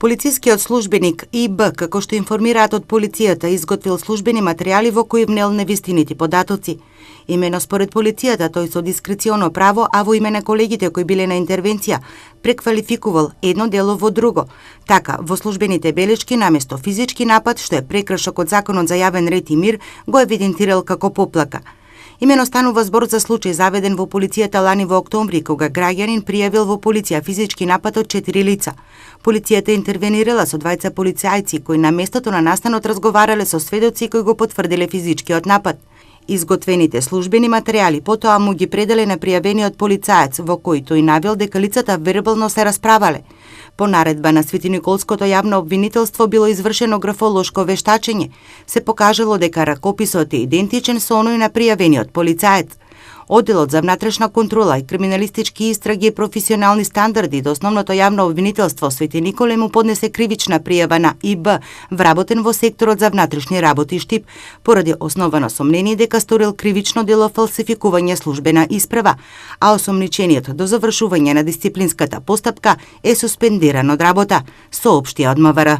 Полицискиот службеник И.Б., како што информираат од полицијата, изготвил службени материјали во кои внел невистинити податоци. Имено според полицијата, тој со дискреционо право, а во име на колегите кои биле на интервенција, преквалификувал едно дело во друго. Така, во службените белешки наместо физички напад, што е прекршок од Законот за јавен ред и мир, го евидентирал како поплака. Имено станува збор за случај заведен во полицијата лани во октомври, кога граѓанин пријавил во полиција физички напад од 4 лица. Полицијата интервенирала со двајца полицајци кои на местото на настанот разговарале со сведоци кои го потврдиле физичкиот напад. Изготвените службени материјали потоа му ги пределе на пријавениот полицаец, во кој тој навел дека лицата вербално се расправале. По наредба на Светиниколското јавно обвинителство било извршено графолошко вештачење. Се покажало дека ракописот е идентичен со оној на пријавениот полицаец. Одделот за внатрешна контрола и криминалистички истраги и професионални стандарди до основното јавно обвинителство Свети Николе му поднесе кривична пријава на И.Б. вработен во секторот за внатрешни работи Штип, поради основано сомнение дека сторил кривично дело фалсификување службена исправа, а осомничениот до завршување на дисциплинската постапка е суспендиран од работа, соопштија од МВР.